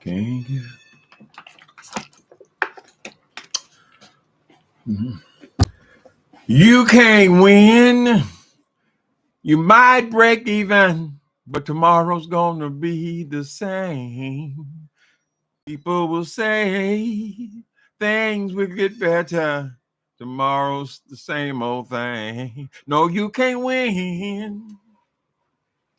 Can't get. You can't win. You might break even, but tomorrow's gonna be the same. People will say things will get better. Tomorrow's the same old thing. No, you can't win.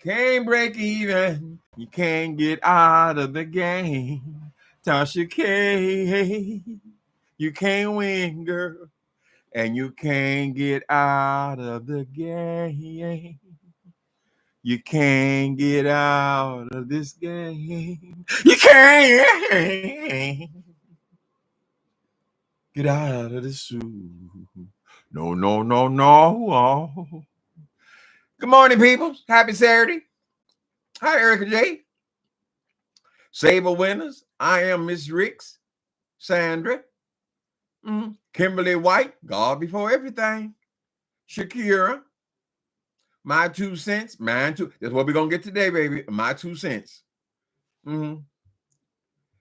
Can't break even. You can't get out of the game. Tasha K. You can't win, girl. And you can't get out of the game. You can't get out of this game. You can't get out of this suit. No, no, no, no. Good morning, people. Happy Saturday. Hi, Erica J. Sable winners. I am Miss Ricks. Sandra. Kimberly White. God before everything. Shakira. My 2 cents. Mine too. That's what we're going to get today, baby. My 2 cents. Cheryl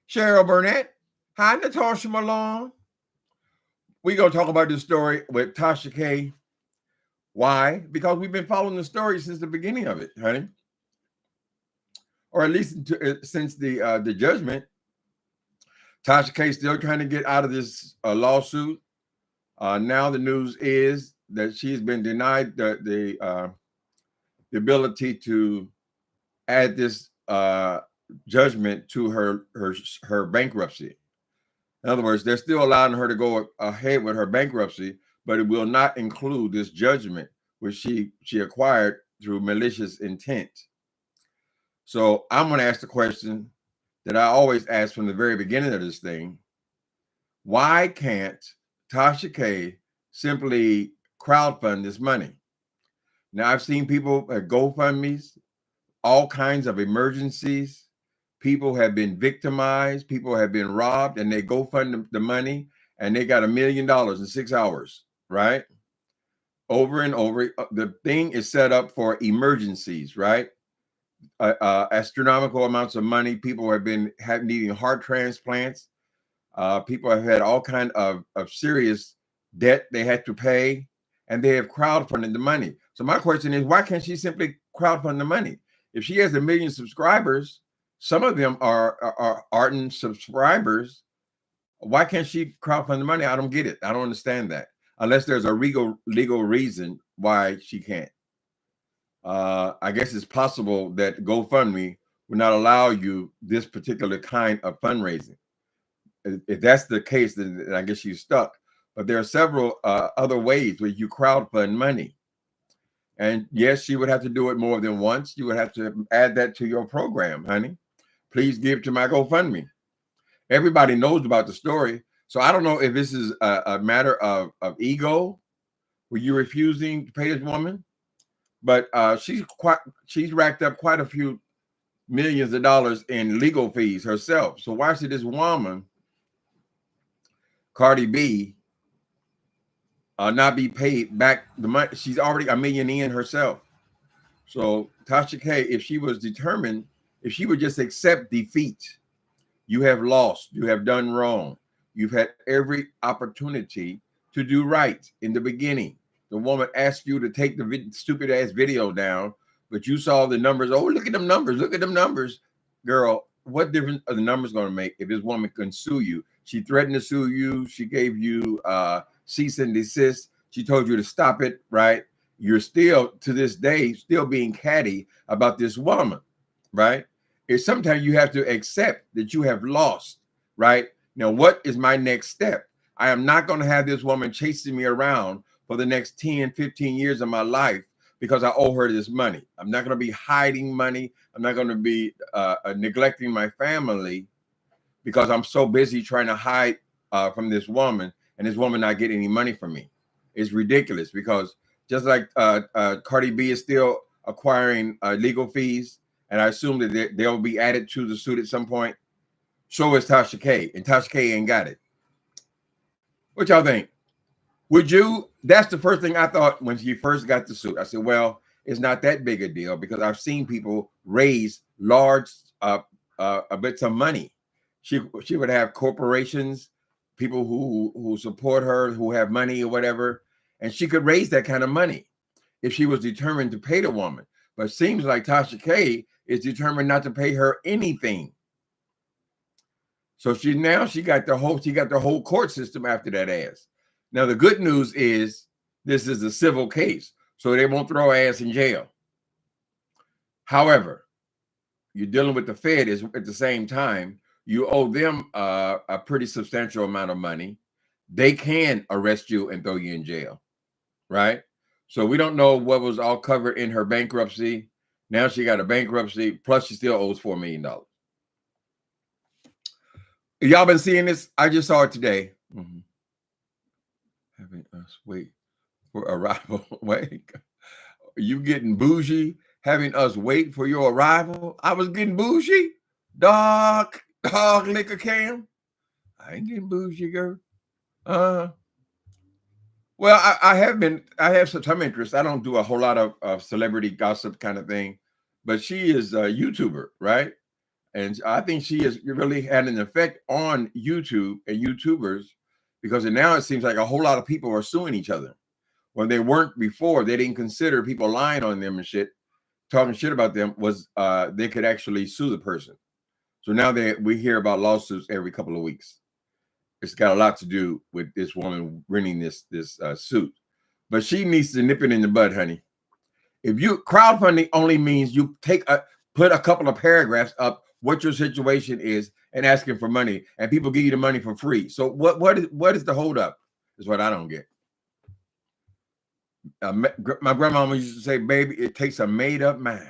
Burnett. Hi, Natasha Malone. We're going to talk about this story with Tasha K. Why? Because we've been following the story since the beginning of it, honey. Or at least since the judgment. Tasha K still trying to get out of this lawsuit. Now the news is that she's been denied the ability to add this judgment to her bankruptcy. In other words, they're still allowing her to go ahead with her bankruptcy, but it will not include this judgment, which she acquired through malicious intent. So I'm going to ask the question that I always ask from the very beginning of this thing. Why can't Tasha K simply crowdfund this money? Now, I've seen people at GoFundMe's, all kinds of emergencies. People have been victimized. People have been robbed, and they GoFund the money, and they got $1 million in 6 hours, right? Over and over. The thing is set up for emergencies, right? Astronomical amounts of money. People have been needing heart transplants. People have had all kinds of serious debt they had to pay, and they have crowdfunded the money. So my question is, why can't she simply crowdfund the money? If she has 1 million subscribers, some of them are ardent subscribers. Why can't she crowdfund the money? I don't get it. I don't understand that. Unless there's a legal reason why she can't. I guess it's possible that GoFundMe will not allow you this particular kind of fundraising. If that's the case, then I guess she's stuck. But there are several other ways where you crowdfund money. And yes, she would have to do it more than once. You would have to add that to your program, honey. Please give to my GoFundMe. Everybody knows about the story. So I don't know if this is a matter of ego. Were you refusing to pay this woman? But she's racked up quite a few millions of dollars in legal fees herself. So why should this woman, Cardi B, not be paid back the money? She's already $1 million in herself. So Tasha K, if she was determined, if she would just accept defeat, you have lost, you have done wrong. You've had every opportunity to do right in the beginning. The woman asked you to take the stupid ass video down, but you saw the numbers. Oh, look at them numbers. Look at them numbers. Girl, what difference are the numbers going to make if this woman can sue you? She threatened to sue you. She gave you cease and desist. She told you to stop it, right? You're still, to this day, still being catty about this woman, right? It's sometimes you have to accept that you have lost, right? Now, what is my next step? I am not going to have this woman chasing me around for the next 10, 15 years of my life because I owe her this money. I'm not going to be hiding money. I'm not going to be neglecting my family because I'm so busy trying to hide from this woman, and this woman not getting any money from me. It's ridiculous because just like Cardi B is still acquiring legal fees, and I assume that they'll be added to the suit at some point, so is Tasha K, and Tasha K ain't got it. What y'all think? Would you? That's the first thing I thought when she first got the suit. I said, well, it's not that big a deal because I've seen people raise large bits of money. She would have corporations, people who support her, who have money or whatever, and she could raise that kind of money if she was determined to pay the woman. But it seems like Tasha K is determined not to pay her anything. So she got the whole court system after that ass. Now the good news is this is a civil case, so they won't throw her ass in jail. However, you're dealing with the Fed is at the same time. You owe them a pretty substantial amount of money. They can arrest you and throw you in jail, right? So we don't know what was all covered in her bankruptcy. Now she got a bankruptcy, plus she still owes $4 million. Y'all been seeing this? I just saw it today. Having us wait for arrival. Wait, you getting bougie? Having us wait for your arrival? I was getting bougie, dog liquor cam. I ain't getting bougie, girl. Well, I have some interest. I don't do a whole lot of celebrity gossip kind of thing, but she is a YouTuber, right? And I think she has really had an effect on YouTube and YouTubers, because now it seems like a whole lot of people are suing each other. When they weren't before, they didn't consider people lying on them and shit, talking shit about them was they could actually sue the person. So now we hear about lawsuits every couple of weeks. It's got a lot to do with this woman winning this suit, but she needs to nip it in the bud, honey. If you crowdfunding only means you put a couple of paragraphs up what your situation is and asking for money, and people give you the money for free. So what is the holdup? Is what I don't get. My grandmama used to say, "Baby, it takes a made-up mind."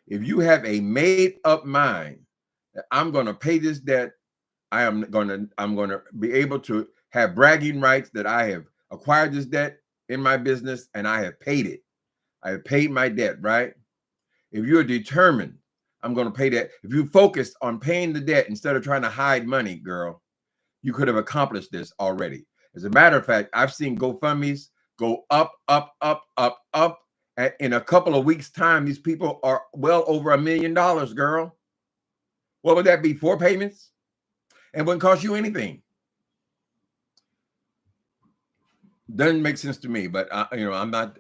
If you have a made-up mind that I'm going to pay this debt, I'm going to be able to have bragging rights that I have acquired this debt in my business and I have paid it. I have paid my debt, right? If you're determined, I'm going to pay that. If you focused on paying the debt instead of trying to hide money, girl, you could have accomplished this already. As a matter of fact, I've seen GoFundMe's go up, up, up, up, up. And in a couple of weeks' time, these people are well over $1 million, girl. What would that be? 4 payments? And wouldn't cost you anything. Doesn't make sense to me, but I'm not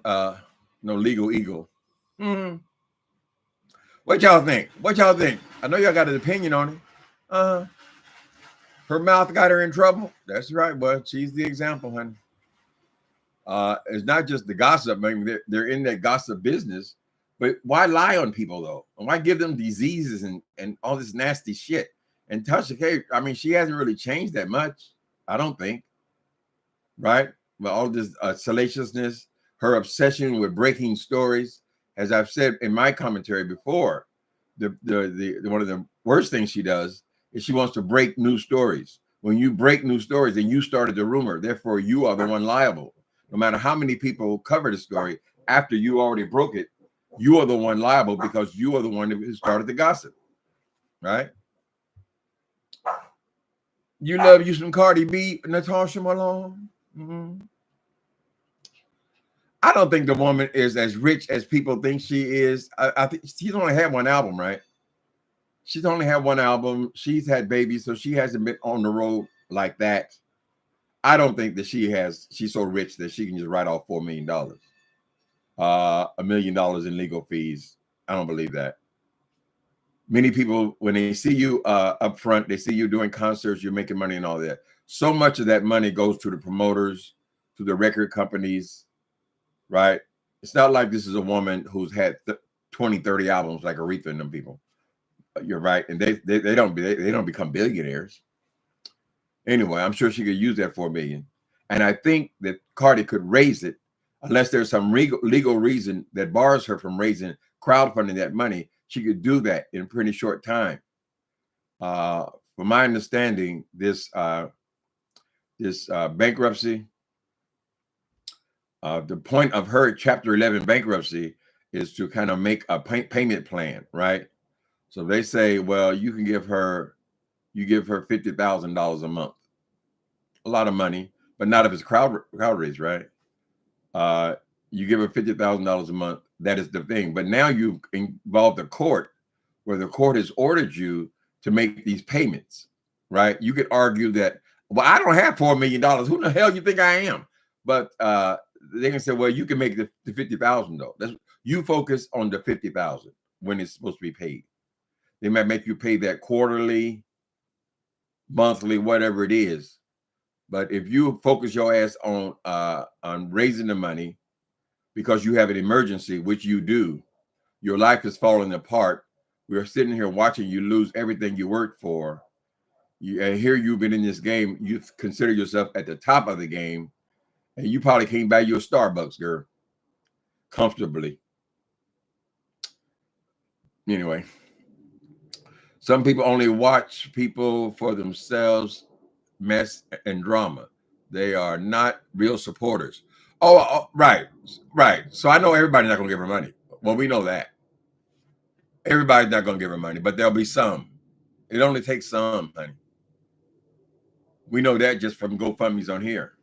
no legal eagle. What y'all think? I know y'all got an opinion on it. Her mouth got her in trouble. That's right. Well, she's the example, honey. It's not just the gossip. I mean, they're in that gossip business, but why lie on people though? And why give them diseases and all this nasty shit? And Tasha K, I mean, she hasn't really changed that much, I don't think, right? But all this salaciousness, her obsession with breaking stories, as I've said in my commentary before, the one of the worst things she does is she wants to break news stories. When you break news stories, then you started the rumor. Therefore, you are the one liable. No matter how many people cover the story, after you already broke it, you are the one liable because you are the one who started the gossip, right? You love you some Cardi B, Natasha Malone. I don't think the woman is as rich as people think she is. I think she's only had one album, right? She's only had one album. She's had babies, so she hasn't been on the road like that. I don't think that she's so rich that she can just write off $4 million. $1 million in legal fees. I don't believe that. Many people, when they see you up front, they see you doing concerts, you're making money and all that. So much of that money goes to the promoters, to the record companies, right? It's not like this is a woman who's had 20, 30 albums like Aretha and them people. You're right. And they don't become billionaires. Anyway, I'm sure she could use that $4 million. And I think that Cardi could raise it unless there's some legal reason that bars her from crowdfunding that money. She could do that in a pretty short time. From my understanding, this bankruptcy, the point of her Chapter 11 bankruptcy is to kind of make a payment plan, right? So they say, well, you give her $50,000 a month, a lot of money, but not if it's crowd raise, right? You give her $50,000 a month. That is the thing. But now you've involved the court, where the court has ordered you to make these payments. right? You could argue that, well, I don't have $4 million. Who the hell you think I am? But they can say, well, you can make the 50,000 though. That's, you focus on the 50,000 when it's supposed to be paid. They might make you pay that quarterly, monthly, whatever it is. But if you focus your ass on raising the money because you have an emergency, which you do, your life is falling apart. We're sitting here watching you lose everything you worked for. And here you've been in this game. You consider yourself at the top of the game, and you probably can't buy you a Starbucks, girl, comfortably. Anyway, some people only watch people for themselves, mess and drama. They are not real supporters. Oh, right. So I know everybody's not going to give her money. Well, we know that. Everybody's not going to give her money, but there'll be some. It only takes some, honey. We know that just from GoFundMe's on here.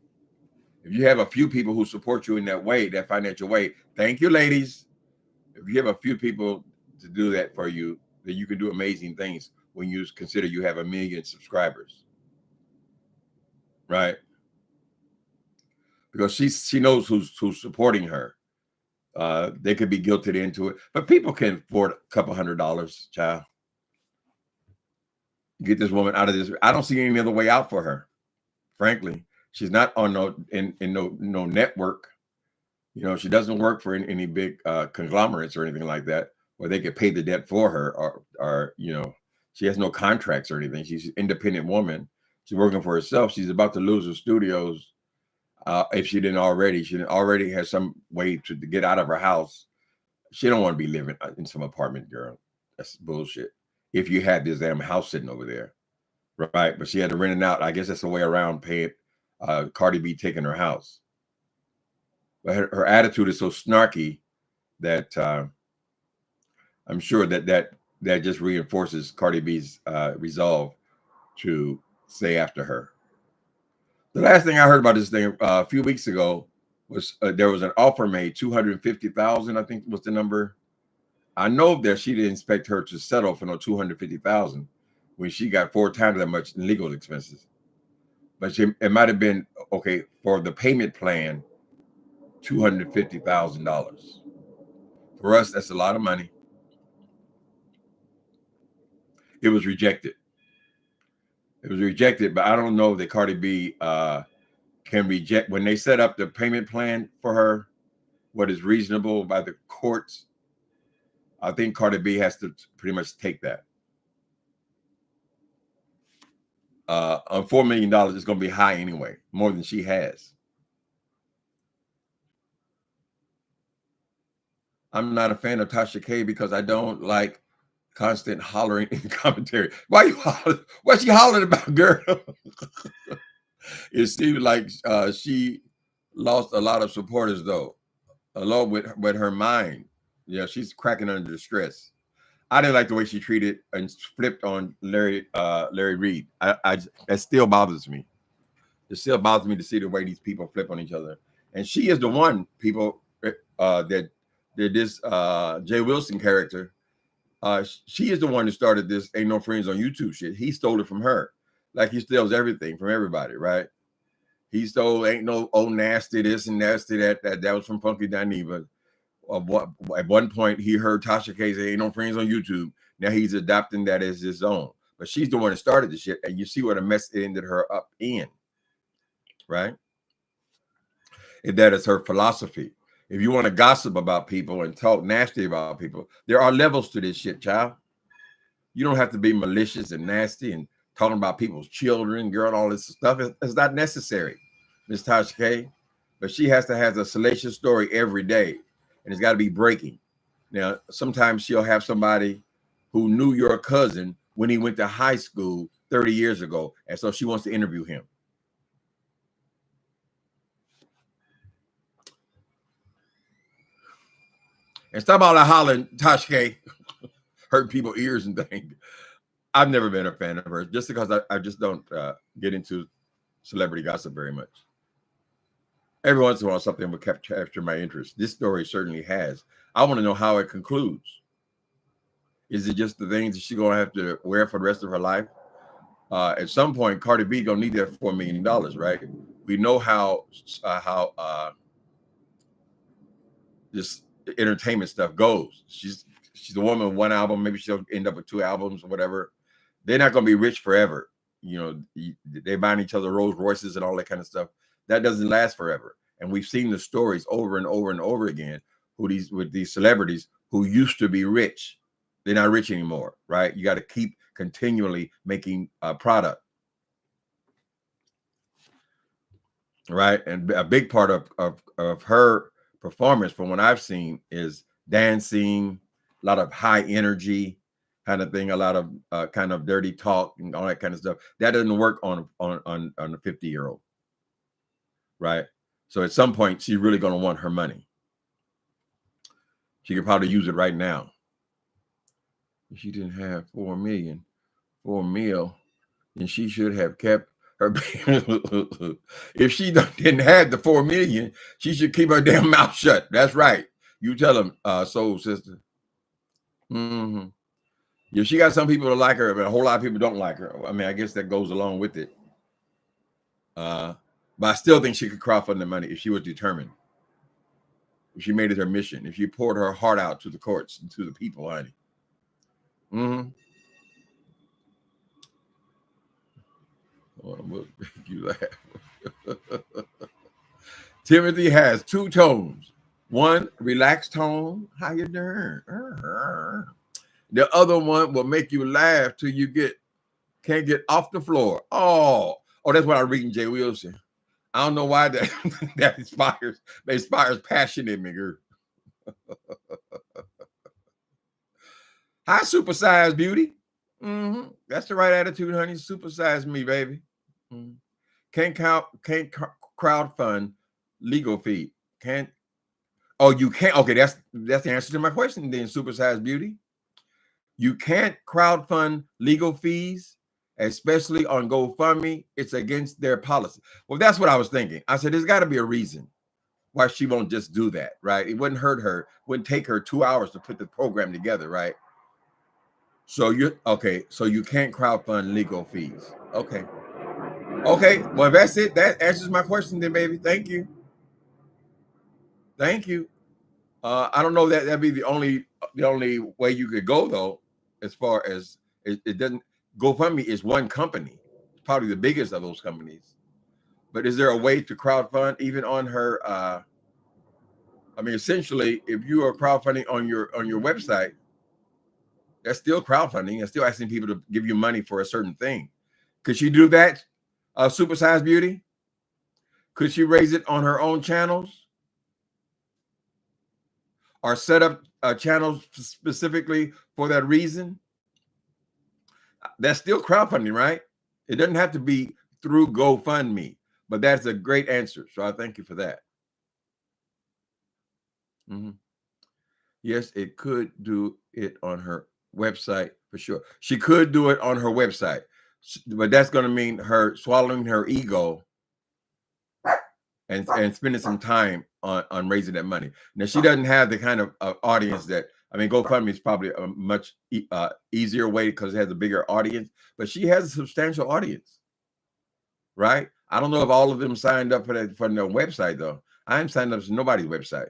If you have a few people who support you in that way, that financial way, thank you, ladies. If you have a few people to do that for you, then you can do amazing things when you consider you have 1 million subscribers. Right? Because she knows who's supporting her. They could be guilted into it, but people can afford a couple $100, child. Get this woman out of this. I don't see any other way out for her. Frankly, she's not on no network. You know, she doesn't work for any big conglomerates or anything like that, where they could pay the debt for her, or you know, she has no contracts or anything. She's an independent woman. She's working for herself. She's about to lose her studios. If she didn't already have some way to get out of her house. She don't want to be living in some apartment, girl. That's bullshit. If you had this damn house sitting over there, right? But she had to rent it out. I guess that's a way around paying Cardi B taking her house. But her attitude is so snarky that I'm sure that just reinforces Cardi B's resolve to stay after her. The last thing I heard about this thing a few weeks ago was there was an offer made, 250,000, I think was the number. I know that she didn't expect her to settle for no 250,000 when she got 4 times that much in legal expenses. But it might have been okay for the payment plan, $250,000. For us, that's a lot of money. It was rejected. It was rejected, but I don't know that Cardi B can reject when they set up the payment plan for her. What is reasonable by the courts? I think Cardi B has to pretty much take that. On $4 million, it's going to be high anyway, more than she has. I'm not a fan of Tasha K because I don't like constant hollering in commentary. Why you hollering? What's she hollering about, girl? It seems like she lost a lot of supporters, though, along with her mind. Yeah, she's cracking under stress. I didn't like the way she treated and flipped on Larry Reid. That still bothers me. It still bothers me to see the way these people flip on each other. And she is the one people that did this Jay Wilson character. She is the one that started this "Ain't No Friends on YouTube" shit. He stole it from her, like he steals everything from everybody, right? He stole "Ain't No Old Nasty" this and nasty that. That was from Funky Dineva. At one point, he heard Tasha K say "Ain't No Friends on YouTube." Now he's adopting that as his own. But she's the one that started the shit, and you see what a mess it ended her up in, right? If that is her philosophy. If you want to gossip about people and talk nasty about people, there are levels to this shit, child. You don't have to be malicious and nasty and talking about people's children, girl, all this stuff. It's not necessary, Miss Tasha K. But she has to have a salacious story every day, and it's got to be breaking. Now, sometimes she'll have somebody who knew your cousin when he went to high school 30 years ago, and so she wants to interview him. And stop all that hollering, Tasha K, hurting people's ears and things. I've never been a fan of hers, just because I just don't get into celebrity gossip very much. Every once in a while, something will capture my interest. This story certainly has. I want to know how it concludes. Is it just the things that she's going to have to wear for the rest of her life? At some point, Cardi B gonna need that $4 million, right? We know how this entertainment stuff goes. She's a woman with one album, maybe she'll end up with 2 albums or whatever. They're not gonna be rich forever. You know, they buying each other Rolls Royces and all that kind of stuff. That doesn't last forever. And we've seen the stories over and over and over again with these celebrities who used to be rich. They're not rich anymore, right? You got to keep continually making a product, right? And a big part of her performance, from what I've seen, is dancing, a lot of high energy kind of thing, a lot of kind of dirty talk and all that kind of stuff. That doesn't work on a 50-year-old, right? So at some point, she's really going to want her money. She could probably use it right now. If she didn't have 4 million, 4 mil, then she should have kept her. If she didn't have the 4 million, she should keep her damn mouth shut. That's right. You tell them, soul sister. Mm-hmm. Yeah, she got some people that like her, but a whole lot of people don't like her. I mean, I guess that goes along with it. But I still think she could crowdfund the money if she was determined. If she made it her mission, if she poured her heart out to the courts and to the people, honey. Mm-hmm. Oh, we'll make you laugh. Timothy has 2 tones. One, relaxed tone. How you doing? The other one will make you laugh till you can't get off the floor. Oh, that's what I'm reading Jay Wilson. I don't know why that inspires passion in me, girl. Hi, supersized beauty. Mm-hmm. That's the right attitude, honey. Supersize me, baby. Mm-hmm. Can't crowdfund legal fee. Can't. Oh, you can't. Okay, that's the answer to my question. Then, supersized beauty. You can't crowdfund legal fees, especially on GoFundMe. It's against their policy. Well, that's what I was thinking. I said, there's got to be a reason why she won't just do that, right? It wouldn't hurt her. Wouldn't take her 2 hours to put the program together, right? So you can't crowdfund legal fees. Okay. Well, that's it. That answers my question then, baby. Thank you. I don't know that'd be the only way you could go, though, as far as it doesn't. GoFundMe is one company. It's probably the biggest of those companies. But is there a way to crowdfund even on her? I mean, essentially, if you are crowdfunding on your website, that's still crowdfunding. That's still asking people to give you money for a certain thing. Could she do that, supersized beauty? Could she raise it on her own channels? Or set up channels specifically for that reason? That's still crowdfunding, right? It doesn't have to be through GoFundMe, but that's a great answer. So I thank you for that. Mm-hmm. Yes, it could do it on her website for sure. She could do it on her website, but that's going to mean her swallowing her ego and spending some time on raising that money. Now, she doesn't have the kind of audience that, I mean, GoFundMe is probably a much easier way because it has a bigger audience, but she has a substantial audience, right? I don't know if all of them signed up for their website, though. I haven't signed up to nobody's website.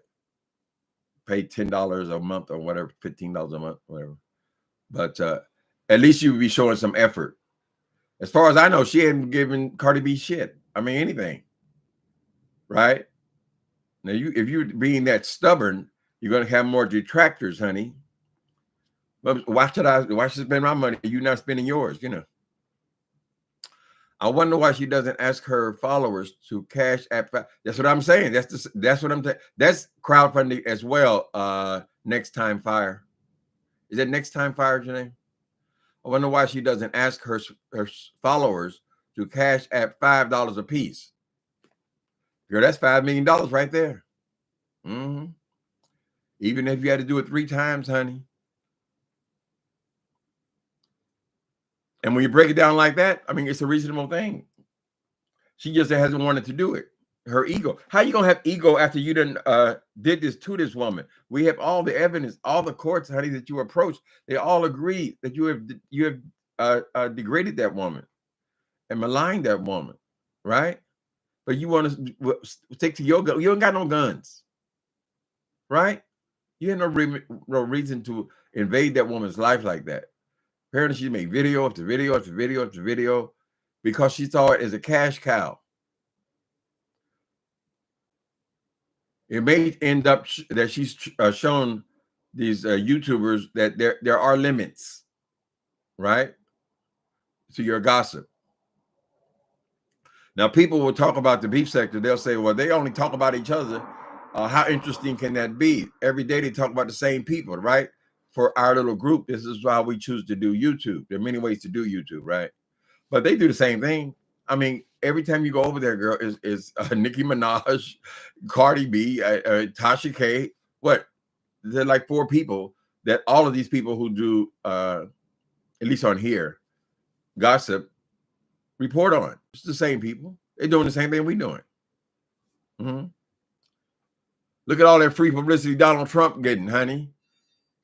Pay $10 a month or whatever, $15 a month, whatever. But at least you would be showing some effort. As far as I know, she hadn't given Cardi B shit. I mean, anything. Right? Now, if you're being that stubborn, you're going to have more detractors, honey. But why should I spend my money? You're not spending yours, you know. I wonder why she doesn't ask her followers to cash app. That's what I'm saying. That's what I'm saying. That's crowdfunding as well. Next Time Fire. Is that Next Time Fire, Janae? I wonder why she doesn't ask her followers to cash app $5 a piece. Girl, that's $5 million right there. Mm-hmm. Even if you had to do it 3 times, honey. And when you break it down like that, I mean, it's a reasonable thing. She just hasn't wanted to do it. Her ego. How you gonna have ego after you did this to this woman? We have all the evidence, all the courts, honey, that you approached. They all agree that you have degraded that woman. and malign that woman, right? But you want to stick to your gun. You don't got no guns, right? You had no reason to invade that woman's life like that. Apparently, she made video after video after video after video because she saw it as a cash cow. It may end up that she's shown these YouTubers that there are limits, right, to your gossip. Now, people will talk about the beef sector. They'll say, well, they only talk about each other. How interesting can that be? Every day they talk about the same people, right? For our little group, this is why we choose to do YouTube. There are many ways to do YouTube, right? But they do the same thing. I mean, every time you go over there, girl, is Nicki Minaj, Cardi B, Tasha K. What? They're like 4 people that all of these people who do, at least on here, gossip, report on. It's the same people. They're doing the same thing we're doing. Mm-hmm. Look at all that free publicity Donald Trump getting, honey.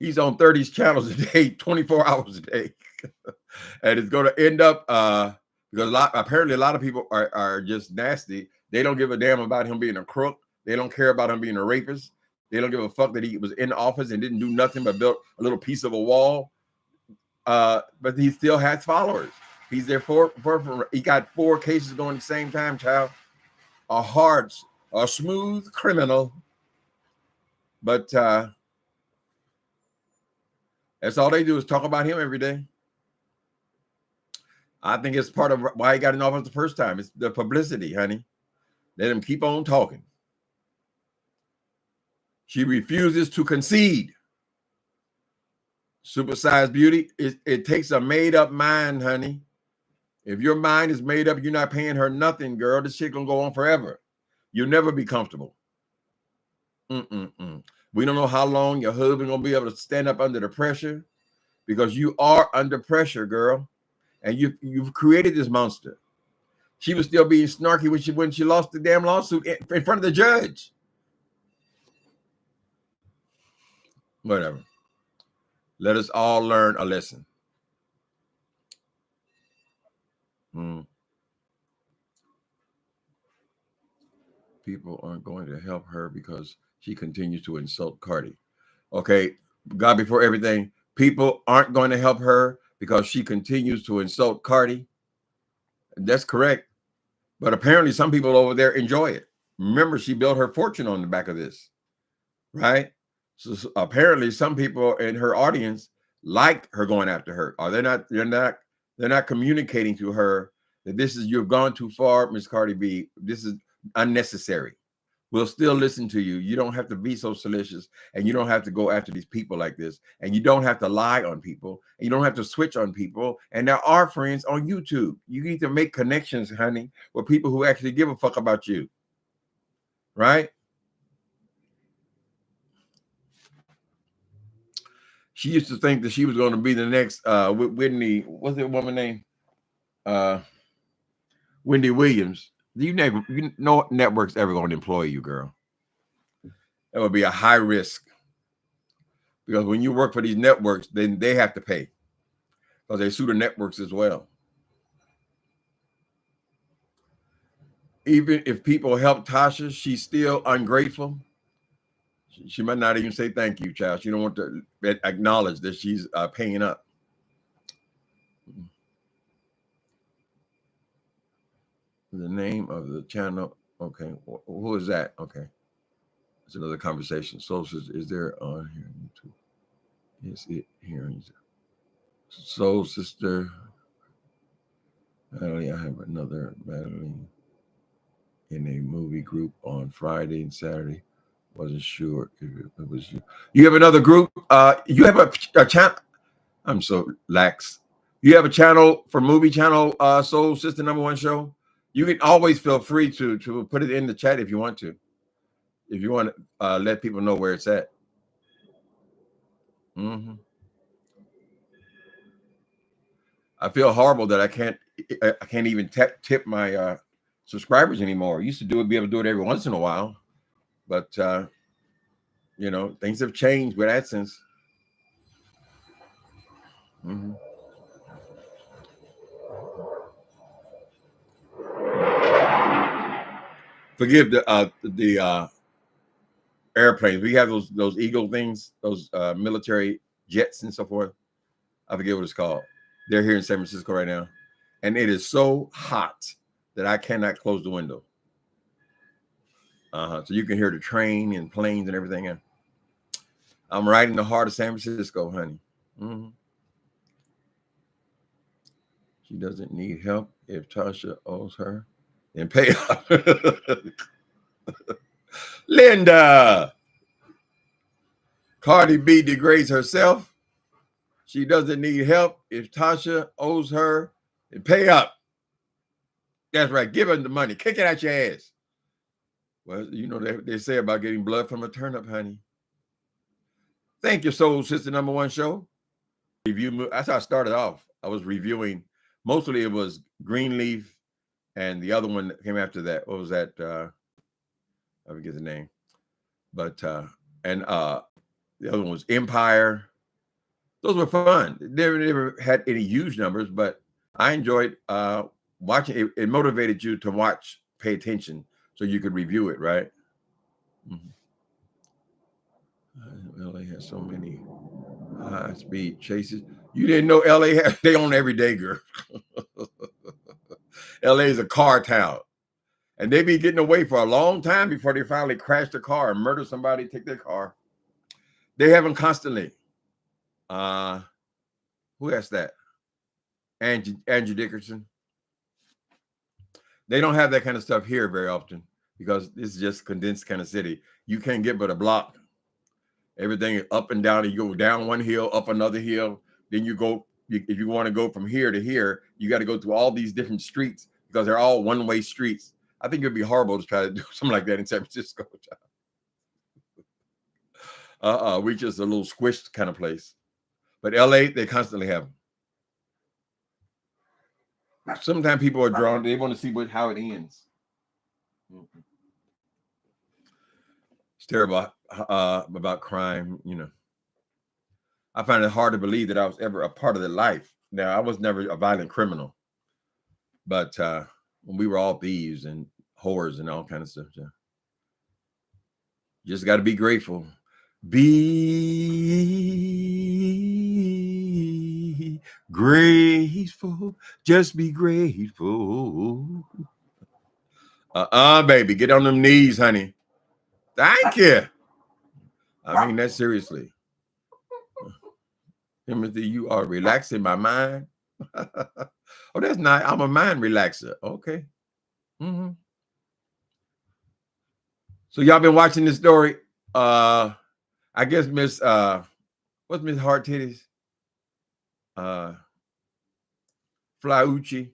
He's on 30 channels a day, 24 hours a day. And it's going to end up, because apparently a lot of people are just nasty. They don't give a damn about him being a crook. They don't care about him being a rapist. They don't give a fuck that he was in office and didn't do nothing but built a little piece of a wall. But he still has followers. He's there he got 4 cases going at the same time, child. A smooth criminal. But that's all they do is talk about him every day. I think it's part of why he got in office the first time. It's the publicity, honey. Let him keep on talking. She refuses to concede. Supersized beauty, it takes a made-up mind, honey. If your mind is made up, you're not paying her nothing, girl. This shit gonna go on forever. You'll never be comfortable. We don't know how long your husband gonna be able to stand up under the pressure, because you are under pressure, girl, and you've created this monster. She was still being snarky when she lost the damn lawsuit in front of the judge. Whatever. Let us all learn a lesson. People aren't going to help her because she continues to insult Cardi. Okay, God before everything. People aren't going to help her because she continues to insult Cardi. That's correct. But apparently some people over there enjoy it. Remember, she built her fortune on the back of this, right? So apparently some people in her audience like her going after her. Or they're not communicating to her that you've gone too far, Miss Cardi B. This is unnecessary. We'll still listen to you. You don't have to be so salacious, and you don't have to go after these people like this, and you don't have to lie on people, and you don't have to switch on people. And there are friends on YouTube. You need to make connections, honey, with people who actually give a fuck about you, right? She used to think that she was going to be the next Whitney. What's that woman name? Wendy Williams. You know network's ever going to employ you, girl. That would be a high risk, because when you work for these networks, then they have to pay, because they sue the networks as well. Even if people help Tasha, she's still ungrateful. She might not even say thank you, child. She don't want to acknowledge that she's paying up. The name of the channel. Okay, who is that? Okay, it's another conversation. So is there on here? YouTube? Is it here? Soul Sister. Madeline, I have another Madeline in a movie group on Friday and Saturday. Wasn't sure if it was you. You have another group. You have a channel. I'm so lax. You have a channel for movie channel, Soul Sister #1 show. You can always feel free to put it in the chat if you want to. If you want to let people know where it's at. I feel horrible that I can't even tip my subscribers anymore. I used to be able to do it every once in a while, but you know, things have changed with AdSense. Forgive the airplanes. We have those Eagle things, those military jets and so forth. I forget what it's called. They're here in San Francisco right now, and it is so hot that I cannot close the window. So you can hear the train and planes and everything. I'm right in the heart of San Francisco, honey. She doesn't need help. If Tasha owes her, then pay up. Linda. Cardi B degrades herself. She doesn't need help. If Tasha owes her, then pay up. That's right. Give her the money. Kick it out your ass. Well, you know, they say about getting blood from a turnip, honey. Thank you, Soul Sister Number One Show. That's how I started off. I was reviewing. Mostly it was Greenleaf, and the other one that came after that. What was that? I forget the name. But the other one was Empire. Those were fun. They never had any huge numbers, but I enjoyed watching it. It motivated you to watch, pay attention, so you could review it, right? LA has so many high-speed chases. You didn't know LA they own every day, girl. LA is a car town, and they be getting away for a long time before they finally crash the car and murder somebody, take their car. They have them constantly. Who asked that? Andrew Dickerson. They don't have that kind of stuff here very often because this is just condensed kind of city. You can't get but a block. Everything is up and down. And you go down one hill, up another hill. Then you go, if you want to go from here to here, you got to go through all these different streets because they're all one-way streets. I think it'd be horrible to try to do something like that in San Francisco. We just a little squished kind of place. But LA, they constantly have them. Sometimes people are drawn, they want to see how it ends. It's terrible about crime, you know. I find it hard to believe that I was ever a part of their life. Now, I was never a violent criminal, but when we were all thieves and whores and all kind of stuff, just got to be grateful. Be grateful. Just be grateful. Baby, get on them knees, honey. Thank you. I mean that seriously. Timothy, you are relaxing my mind. Oh, that's nice. I'm a mind relaxer. Okay. So y'all been watching this story. I guess Miss what's Miss Hard Titties? Flaucci.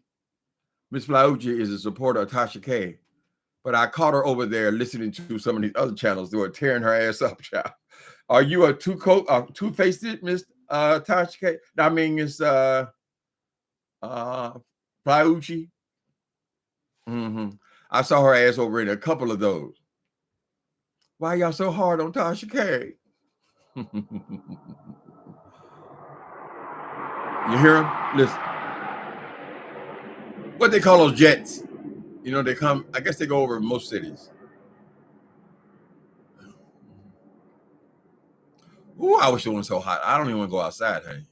Miss Flaucci is a supporter of Tasha K. But I caught her over there listening to some of these other channels. They were tearing her ass up, child. Are you a two-faced Miss Tasha K? I mean, it's Flaucci. I saw her ass over in a couple of those. Why y'all so hard on Tasha K? You hear him? Listen. What they call those jets? You know, they come, I guess they go over most cities. Ooh, I wish it wasn't so hot. I don't even want to go outside, honey.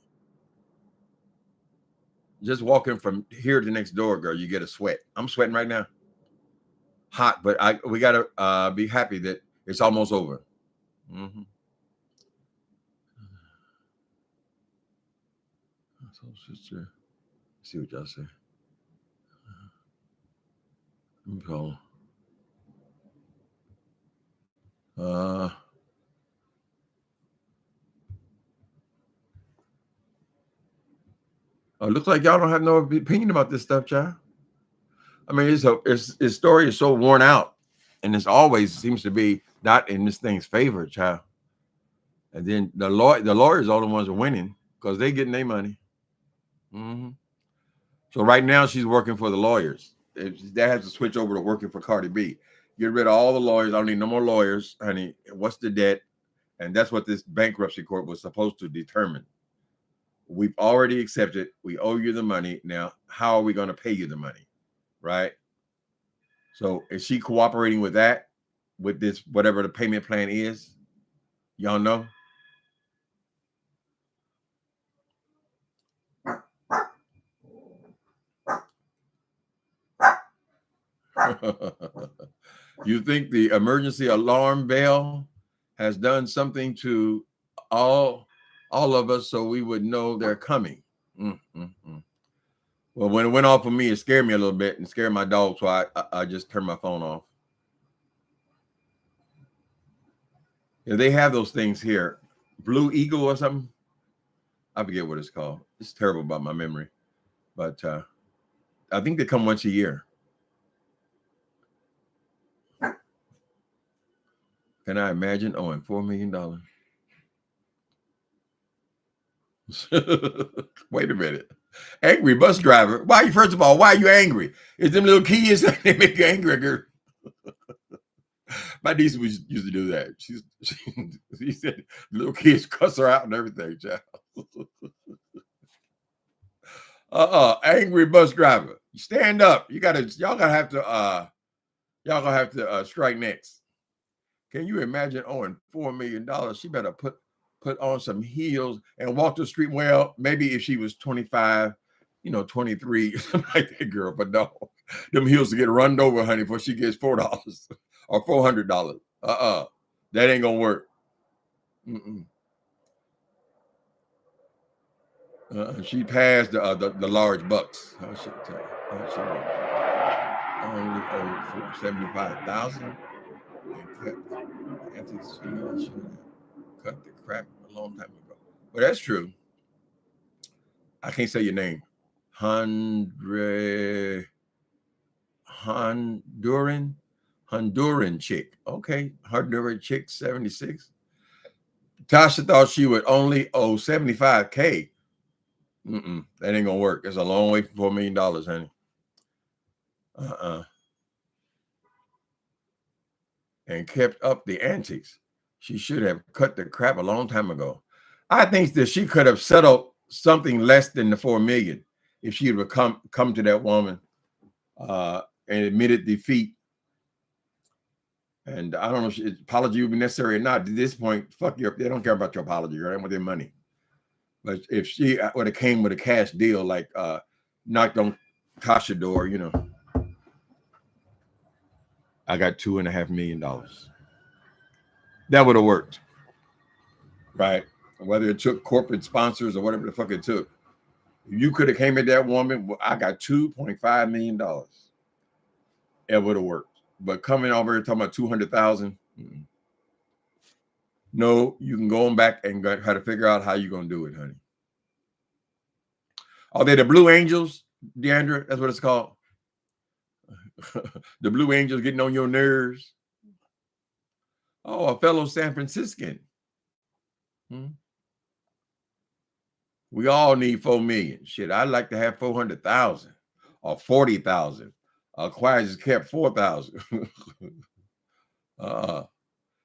Just walking from here to next door, girl, you get a sweat. I'm sweating right now. Hot, but we got to be happy that it's almost over. So, sister, let's see what y'all say. Let me call. It looks like y'all don't have no opinion about this stuff, child. I mean, his story is so worn out, and it always seems to be not in this thing's favor, child. And then the lawyers are the ones who are winning because they getting their money. So right now she's working for the lawyers. That has to switch over to working for Cardi B. Get rid of all the lawyers. I don't need no more lawyers, honey. What's the debt? And that's what this bankruptcy court was supposed to determine. We've already accepted. We owe you the money. Now, how are we going to pay you the money? Right? So is she cooperating with that, with this, whatever the payment plan is? Y'all know? You think the emergency alarm bell has done something to all of us so we would know they're coming? Well, when it went off for me, it scared me a little bit and scared my dog, so I just turned my phone off. Yeah, they have those things here. Blue Eagle or something. I forget what it's called. It's terrible about my memory. But I think they come once a year. Can I imagine owing $4 million? Wait a minute. Angry bus driver. Why you, first of all, why are you angry? Is them little kids they make you angry, girl? My niece used to do that. She said little kids cuss her out and everything, child. Angry bus driver. Stand up. Y'all gonna have to strike next. Can you imagine owing $4 million? She better put on some heels and walk the street. Well, maybe if she was 25, 23, something like that, girl. But no, them heels to get run over, honey, before she gets $4 or $400. That ain't gonna work. She passed the large bucks. Only owed $75,000. Cut the crap a long time ago. But that's true. I can't say your name. Honduran chick. Okay, Honduran chick, 76. Tasha thought she would only owe $75K. That ain't gonna work. It's a long way from $4 million, honey. And kept up the antics. She should have cut the crap a long time ago. I think that she could have settled something less than the $4 million if she would come to that woman and admitted defeat. And I don't know if apology would be necessary or not. At this point, fuck you. They don't care about your apology, right? With their money. But if she would have came with a cash deal, like knocked on Tasha's door, I got $2.5 million. That would have worked, right? Whether it took corporate sponsors or whatever the fuck it took. You could have came at that woman. Well, I got $2.5 million. It would have worked. But coming over here talking about 200,000. No, you can go on back and try to figure out how you're gonna do it, honey. Are they the Blue Angels, Deandra? That's what it's called. The Blue Angels getting on your nerves. Oh, a fellow San Franciscan. We all need 4 million. Shit, I'd like to have 400,000 or 40,000. Quiet as kept 4,000.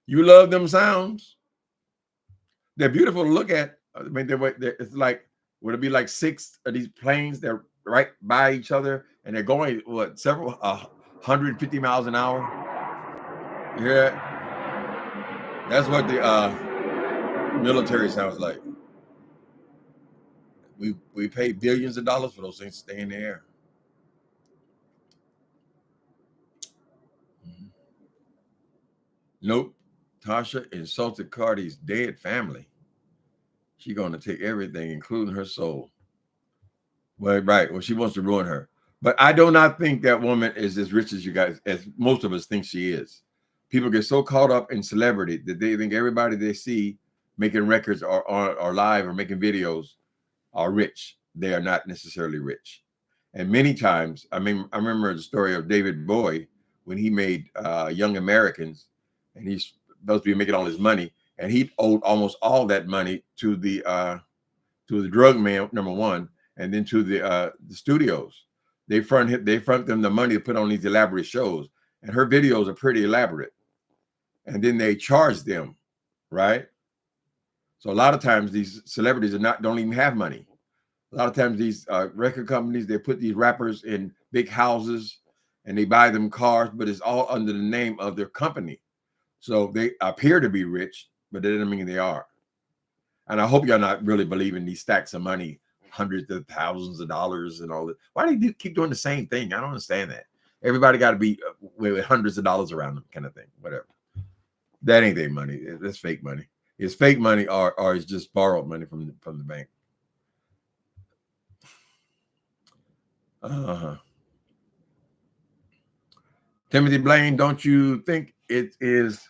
You love them sounds? They're beautiful to look at. I mean, it's like, would it be like 6 of these planes? They're right by each other and they're going several 150 miles an hour. You hear that? That's what the military sounds like. We pay billions of dollars for those things to stay in the air. Nope. Tasha insulted Cardi's dead family. She's going to take everything, including her soul. Well, right. Well, she wants to ruin her. But I do not think that woman is as rich as you guys, as most of us think she is. People get so caught up in celebrity that they think everybody they see making records or live or making videos are rich. They are not necessarily rich. And many times, I remember the story of David Bowie when he made Young Americans, and he's supposed to be making all his money, and he owed almost all that money to the drug man, number one, and then to the studios. They front them the money to put on these elaborate shows, and her videos are pretty elaborate. And then they charge them, right? So a lot of times these celebrities don't even have money. A lot of times these record companies, they put these rappers in big houses and they buy them cars, but it's all under the name of their company. So they appear to be rich, but that doesn't mean they are. And I hope you're not really believing these stacks of money, hundreds of thousands of dollars and all that. Why do they keep doing the same thing? I don't understand that. Everybody got to be with hundreds of dollars around them, kind of thing. Whatever. That ain't their money. That's fake money. It's fake money, or it's just borrowed money from the bank. Timothy Blaine, don't you think it is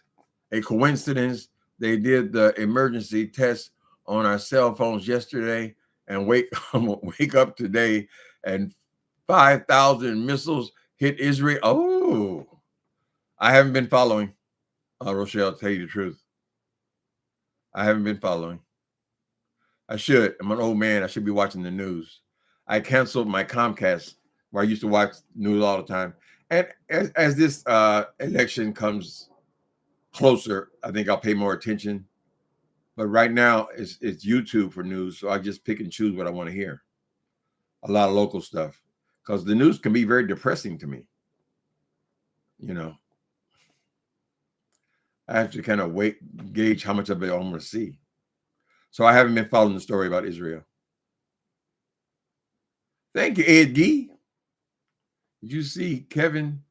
a coincidence they did the emergency test on our cell phones yesterday and wake up today and 5,000 missiles hit Israel? Oh, I haven't been following. Rochelle, tell you the truth. I haven't been following. I should. I'm an old man. I should be watching the news. I canceled my Comcast where I used to watch news all the time. And as this election comes closer, I think I'll pay more attention. But right now, it's YouTube for news, so I just pick and choose what I want to hear. A lot of local stuff, because the news can be very depressing to me. You know, I have to kind of gauge how much of it I want to see. So I haven't been following the story about Israel. Thank you, Ed Gee. Did you see Kevin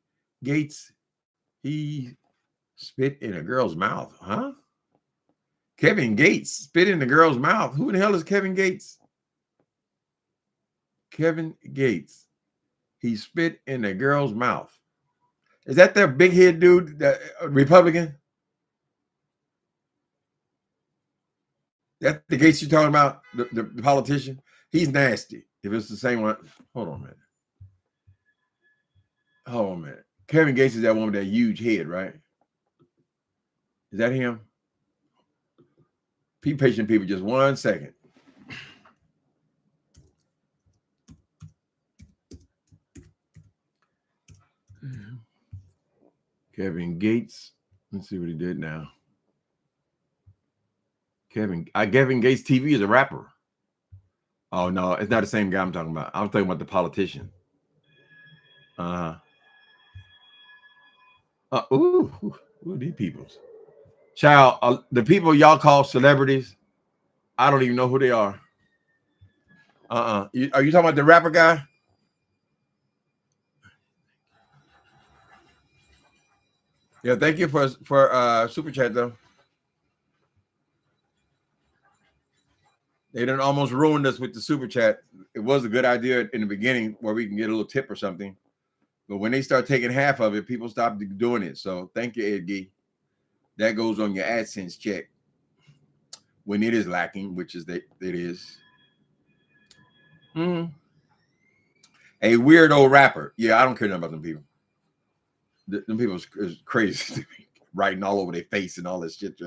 Gates? He spit in a girl's mouth, huh? Kevin Gates spit in the girl's mouth. Who the hell is Kevin Gates? Kevin Gates. He spit in a girl's mouth. Is that the big head dude, the Republican? That's the Gates you're talking about, the politician? He's nasty. If it's the same one, hold on a minute. Hold on a minute. Kevin Gates is that one with that huge head, right? Is that him? Be patient, people. Just 1 second. Kevin Gates. Let's see what he did now. Kevin Gates TV is a rapper. Oh no, it's not the same guy I'm talking about. I'm talking about the politician. These peoples. Child, the people y'all call celebrities, I don't even know who they are. Are you talking about the rapper guy? Yeah, thank you for super chat though. They done almost ruined us with the super chat. It was a good idea in the beginning where we can get a little tip or something. But when they start taking half of it, people stop doing it. So thank you, Ed Gee. That goes on your AdSense check when it is lacking, which is it is. A weirdo rapper. Yeah, I don't care nothing about them people. Them people is crazy. Writing all over their face and all this shit.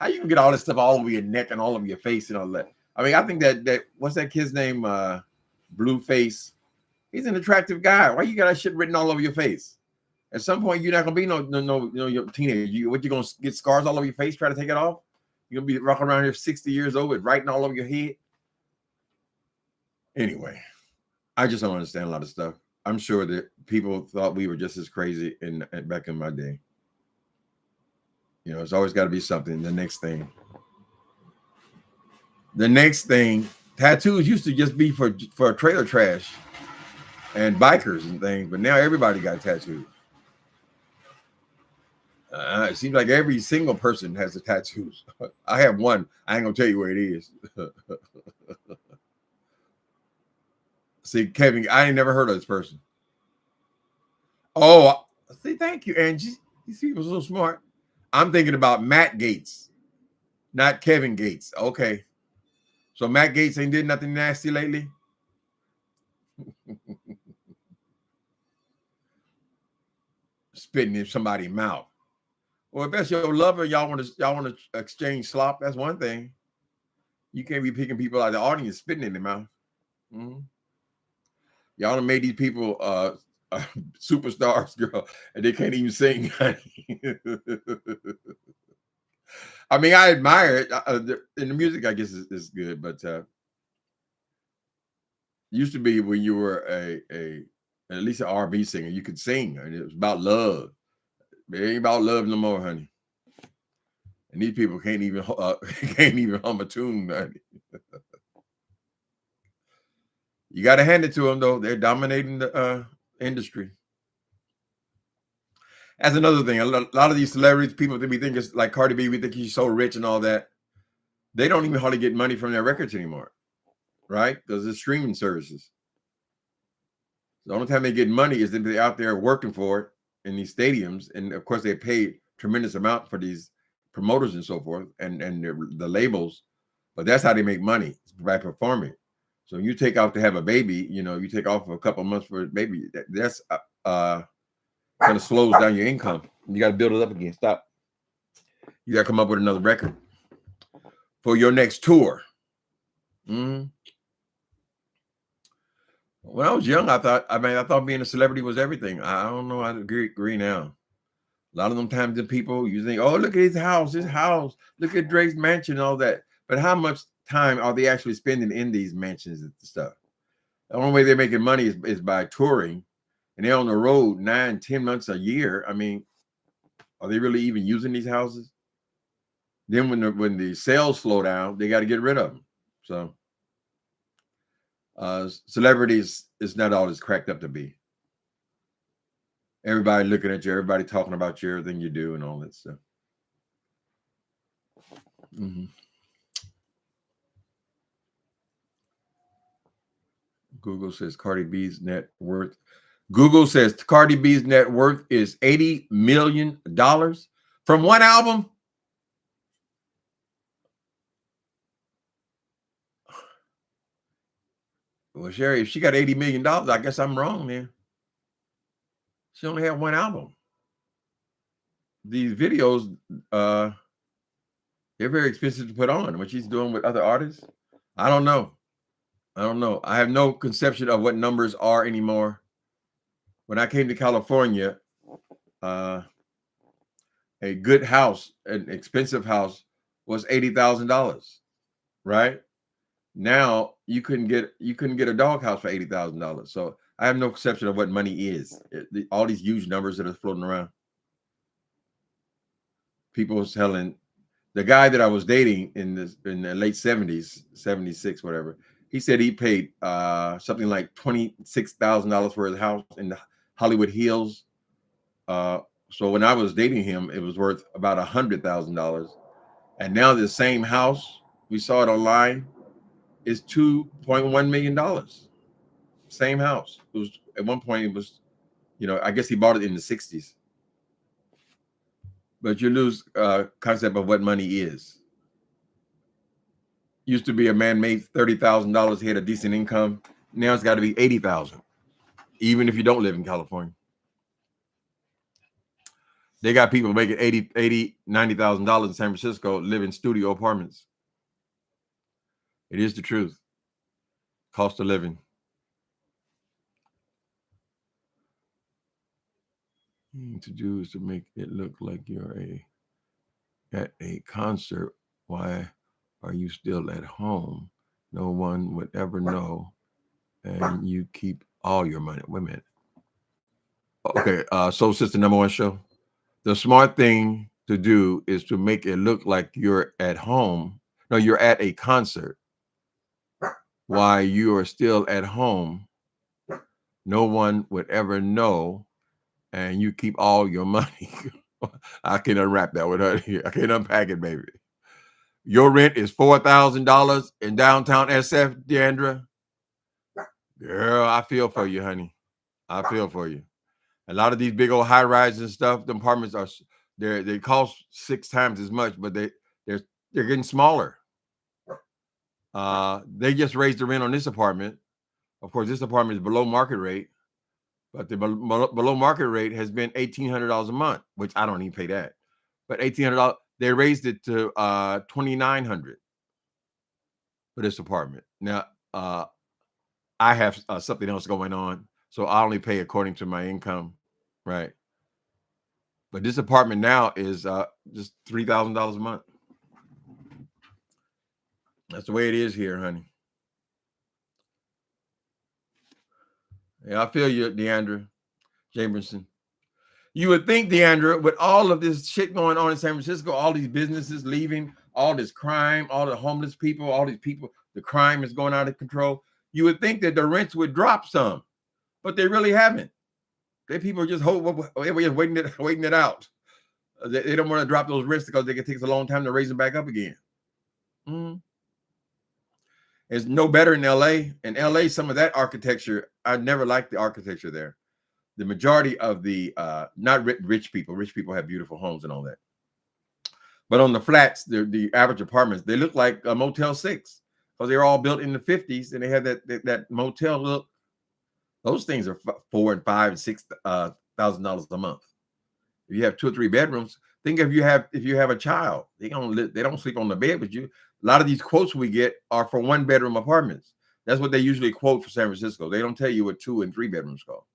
How you can get all this stuff all over your neck and all over your face and all that? I mean, I think that what's that kid's name? Blueface. He's an attractive guy. Why you got that shit written all over your face? At some point, you're not gonna be no your teenager. You gonna get scars all over your face? Try to take it off? You're gonna be rocking around here 60 years old with writing all over your head. Anyway, I just don't understand a lot of stuff. I'm sure that people thought we were just as crazy back in my day. You know, it's always got to be something. The next thing. Tattoos used to just be for trailer trash and bikers and things, but now everybody got tattoos. It seems like every single person has a tattoo. I have one. I ain't gonna tell you where it is. See, Kevin, I ain't never heard of this person. Oh, see, thank you, Angie. These people are so smart. I'm thinking about Matt Gates, not Kevin Gates. Okay. So Matt Gates ain't did nothing nasty lately? Spitting in somebody's mouth. Well, if that's your lover, y'all want to exchange slop, that's one thing. You can't be picking people out of the audience spitting in their mouth. Y'all done made these people superstars, girl, and they can't even sing. I mean, I admire it. And the music, I guess, is good, but used to be when you were a At least an R&B singer, you could sing, and it was about love. It ain't about love no more, honey. And these people can't even hum a tune, honey. You got to hand it to them, though. They're dominating the industry. That's another thing. A lot of these celebrities, people that we think is like Cardi B, we think she's so rich and all that. They don't even hardly get money from their records anymore, right? Because it's streaming services. The only time they get money is if they're out there working for it in these stadiums. And of course, they pay tremendous amount for these promoters and so forth and the labels. But that's how they make money, by performing. So you take off to have a baby, you know, you take off for a couple of months for a baby. That's kind of slows down your income. You got to build it up again. Stop. You got to come up with another record for your next tour. When I was young, I thought being a celebrity was everything. I don't know. I agree now. A lot of them times the people, you think, oh, look at his house. Look at Drake's mansion and all that. But how much time are they actually spending in these mansions and stuff? The only way they're making money is by touring. And they're on the road 9-10 months a year. I mean, are they really even using these houses? Then when the sales slow down, they got to get rid of them. So celebrities is not all it's cracked up to be. Everybody looking at you, everybody talking about you, everything you do, and all that stuff. Google says Cardi B's net worth. Google says Cardi B's net worth is $80 million from one album. Well, Sherry, if she got $80 million, I guess I'm wrong, man. She only had one album. These videos, they're very expensive to put on. What she's doing with other artists, I don't know. I have no conception of what numbers are anymore. When I came to California, a good house, an expensive house, was $80,000. Right now, you couldn't get a doghouse for $80,000. So I have no conception of what money is. All these huge numbers that are floating around. People was telling the guy that I was dating in the late 70s, 76, whatever. He said he paid something like $26,000 for his house in the Hollywood Hills. So when I was dating him, it was worth about $100,000. And now the same house, we saw it online, is $2.1 million. Same house. It was at one point, it was, I guess he bought it in the 60s. But you lose concept of what money is. Used to be a man made $30,000, he had a decent income. Now it's got to be $80,000, even if you don't live in California. They got people making $90,000 in San Francisco, live in studio apartments. It is the truth. Cost of living. To do is to make it look like you're at a concert. Why are you still at home? No one would ever know, and you keep all your money. Wait a minute. Okay, Soul Sister #1 show. The smart thing to do is to make it look like you're at home. No, you're at a concert. While you are still at home, no one would ever know, and you keep all your money. I can unwrap that with her here. I can unpack it, baby. Your rent is $4,000 in downtown SF, Deandra. Girl, I feel for you, honey. I feel for you. A lot of these big old high rises and stuff, the apartments they cost 6 times as much, but they're getting smaller. They just raised the rent on this apartment. Of course, this apartment is below market rate, but the below market rate has been $1,800 a month, which I don't even pay that. But $1,800, they raised it to $2,900 for this apartment. Now, I have something else going on, so I only pay according to my income, right? But this apartment now is just $3,000 a month. That's the way it is here, honey. Yeah, I feel you, Deandra Jamerson. You would think, Deandra, with all of this shit going on in San Francisco, all these businesses leaving, all this crime, all the homeless people, all these people, the crime is going out of control. You would think that the rents would drop some, but they really haven't. They people just waiting it out. They don't want to drop those rents because it takes a long time to raise them back up again. It's no better in LA. In LA, some of that architecture, I never liked the architecture there. The majority of the not rich people have beautiful homes and all that. But on the flats, the average apartments, they look like a Motel 6 because they were all built in the 50s and they had that motel look. Those things are $4,000 and $5,000 and $6,000 a month. If you have 2 or 3 bedrooms, think if you have a child, they don't sleep on the bed with you. A lot of these quotes we get are for 1-bedroom apartments. That's what they usually quote for San Francisco. They don't tell you what 2 and 3 bedrooms cost.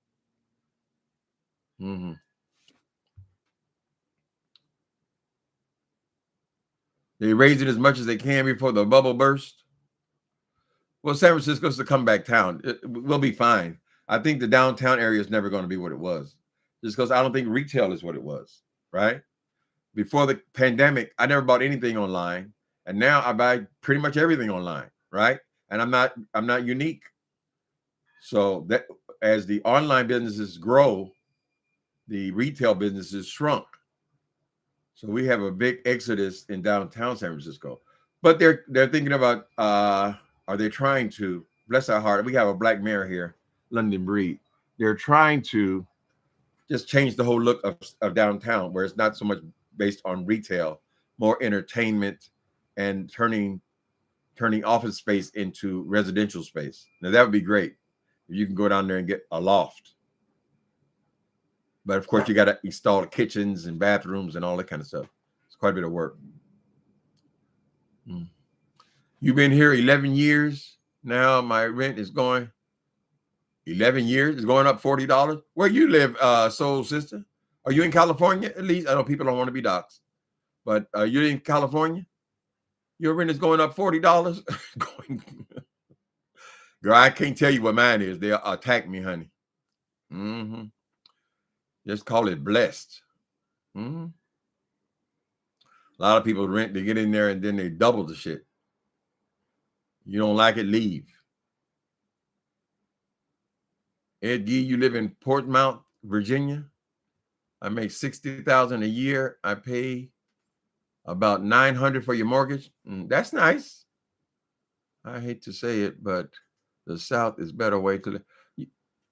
They raise it as much as they can before the bubble bursts. Well, San Francisco's a comeback town. We'll be fine. I think the downtown area is never going to be what it was, just because I don't think retail is what it was, right? Before the pandemic, I never bought anything online, and now I buy pretty much everything online, right? And I'm not unique. So that as the online businesses grow, the retail businesses shrunk. So we have a big exodus in downtown San Francisco. But they're thinking about are they trying to, bless our heart, we have a black mayor here, London Breed. They're trying to just change the whole look of downtown, where it's not so much based on retail, more entertainment, and turning office space into residential space. Now that would be great if you can go down there and get a loft. But of course, you got to install kitchens and bathrooms and all that kind of stuff. It's quite a bit of work. You've been here 11 years. Now my rent is going 11 years. It's going up $40. Where you live, soul sister? Are you in California? At least I know people don't want to be doxxed, but you're in California. Your rent is going up $40. Girl, I can't tell you what mine is. They'll attack me, honey. Just call it blessed. A lot of people rent, they get in there and then they double the shit. You don't like it, leave. Ed Gee, you live in Portsmouth, Virginia. I make $60,000 a year. I pay about $900 for your mortgage. That's nice. I hate to say it, but the South is a better way to live.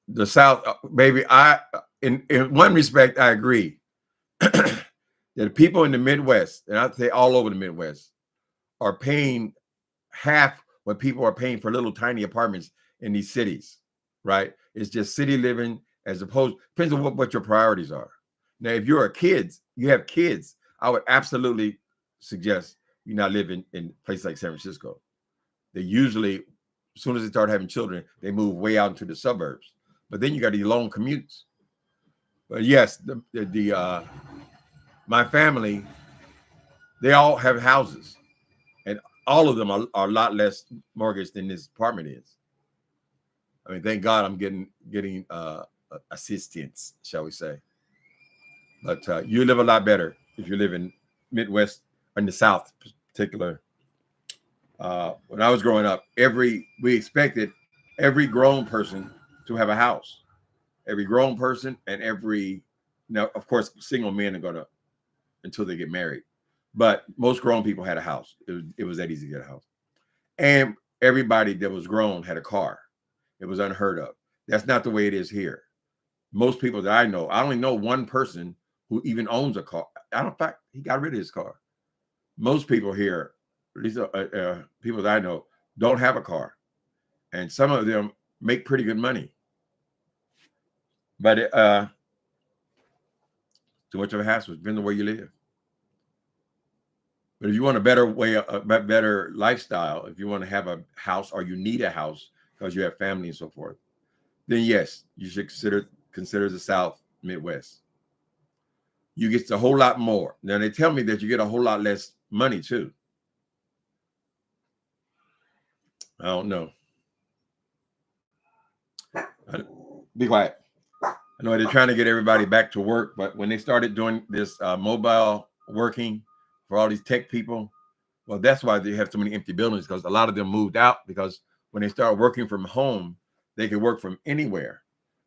The South, baby, in one respect, I agree. That people in the Midwest, and I'd say all over the Midwest, are paying half what people are paying for little tiny apartments in these cities, right? It's just city living as opposed, depends on what your priorities are. Now, if you have kids, I would absolutely suggest you not live in places like San Francisco. They usually, as soon as they start having children, they move way out into the suburbs. But then you got these long commutes. But yes, my family, they all have houses, and all of them are a lot less mortgage than this apartment is. I mean, thank God I'm getting assistance, shall we say. But you live a lot better if you live in Midwest, in the South in particular. When I was growing up, we expected every grown person to have a house. Every grown person and now, of course, single men are going to, until they get married. But most grown people had a house. It was that easy to get a house. And everybody that was grown had a car. It was unheard of. That's not the way it is here. Most people that I know, I only know one person who even owns a car. In fact, he got rid of his car. Most people here, these are people that I know, don't have a car. And some of them make pretty good money. But too much of a hassle, depending on where you live. But if you want a better lifestyle, if you want to have a house or you need a house because you have family and so forth, then yes, you should consider the South, Midwest. You get a whole lot more. Now they tell me that you get a whole lot less money too. I don't know. Be quiet. I know they're trying to get everybody back to work, but when they started doing this mobile working for all these tech people, well, that's why they have so many empty buildings, because a lot of them moved out, because when they start working from home, they can work from anywhere.